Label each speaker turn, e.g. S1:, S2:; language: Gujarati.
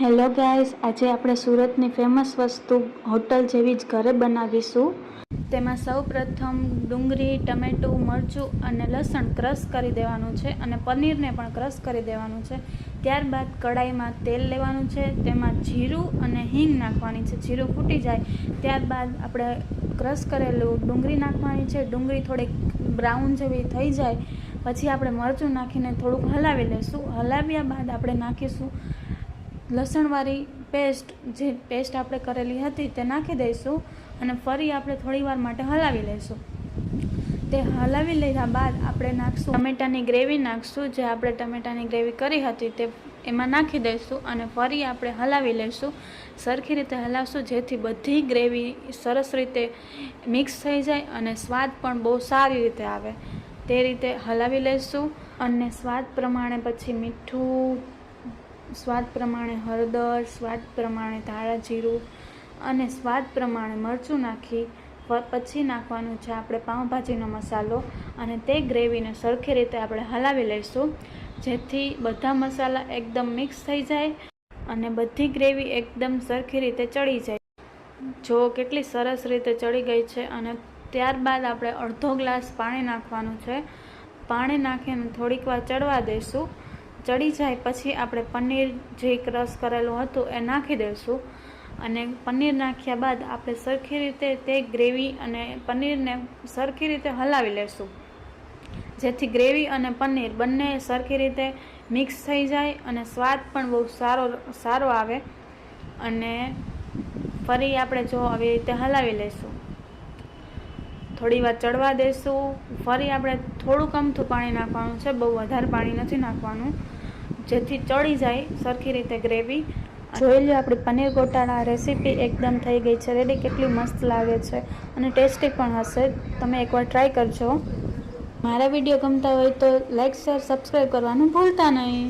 S1: હેલો ગાઈસ, આજે આપણે સુરતની ફેમસ વસ્તુ હોટલ જેવી જ ઘરે બનાવીશું. તેમાં સૌ પ્રથમ ડુંગળી, ટમેટું, મરચું અને લસણ ક્રશ કરી દેવાનું છે અને પનીરને પણ ક્રશ કરી દેવાનું છે. ત્યારબાદ કડાઈમાં તેલ લેવાનું છે, તેમાં જીરું અને હિંગ નાખવાની છે. જીરું ફૂટી જાય ત્યારબાદ આપણે ક્રશ કરેલું ડુંગળી નાખવાની છે. ડુંગળી થોડીક બ્રાઉન જેવી થઈ જાય પછી આપણે મરચું નાખીને થોડુંક હલાવી લઈશું. હલાવ્યા બાદ આપણે નાખીશું લસણવાળી પેસ્ટ. જે પેસ્ટ આપણે કરેલી હતી તે નાખી દઈશું અને ફરી આપણે થોડી વાર માટે હલાવી લઈશું. તે હલાવી લીધા બાદ આપણે નાખશું ટમેટાની ગ્રેવી નાખશું. જે આપણે ટમેટાની ગ્રેવી કરી હતી તે એમાં નાખી દઈશું અને ફરી આપણે હલાવી લઈશું. સરખી રીતે હલાવશું જેથી બધી ગ્રેવી સરસ રીતે મિક્સ થઈ જાય અને સ્વાદ પણ બહુ સારી રીતે આવે. તે રીતે હલાવી લઈશું અને સ્વાદ પ્રમાણે પછી મીઠું, સ્વાદ પ્રમાણે હળદર, સ્વાદ પ્રમાણે ધાણા જીરું અને સ્વાદ પ્રમાણે મરચું નાખી પછી નાખવાનું છે આપણે પાઉંભાજીનો મસાલો અને તે ગ્રેવીને સરખી રીતે આપણે હલાવી લઈશું જેથી બધા મસાલા એકદમ મિક્સ થઈ જાય અને બધી ગ્રેવી એકદમ સરખી રીતે ચડી જાય. જો કેટલી સરસ રીતે ચડી ગઈ છે. અને ત્યારબાદ આપણે અડધો ગ્લાસ પાણી નાખવાનું છે. પાણી નાખીને થોડીક વાર ચડવા દઈશું. ચડી જાય પછી આપણે પનીર જે ક્રશ કરેલું હતું એ નાખી દઈશું અને પનીર નાખ્યા બાદ આપણે સરખી રીતે તે ગ્રેવી અને પનીરને સરખી રીતે હલાવી લઈશું જેથી ગ્રેવી અને પનીર બંને સરખી રીતે મિક્સ થઈ જાય અને સ્વાદ પણ બહુ સારો આવે. અને ફરી આપણે જો આવી રીતે હલાવી લઈશું, થોડી વાર ચડવા દઈશું. ફરી આપણે થોડુંક અમથું પાણી નાખવાનું છે, બહુ વધારે પાણી નથી નાખવાનું જેથી ચડી જાય સરખી રીતે ગ્રેવી. જોઈ લો આપણી પનીર ગોટાળા રેસીપી એકદમ થઈ ગઈ છે રેડી. કેટલી મસ્ત લાગે છે અને ટેસ્ટી પણ હશે. તમે એકવાર ટ્રાય કરજો. મારા વિડીયો ગમતા હોય તો લાઈક, શેર, સબસ્ક્રાઈબ કરવાનું ભૂલતા નહીં.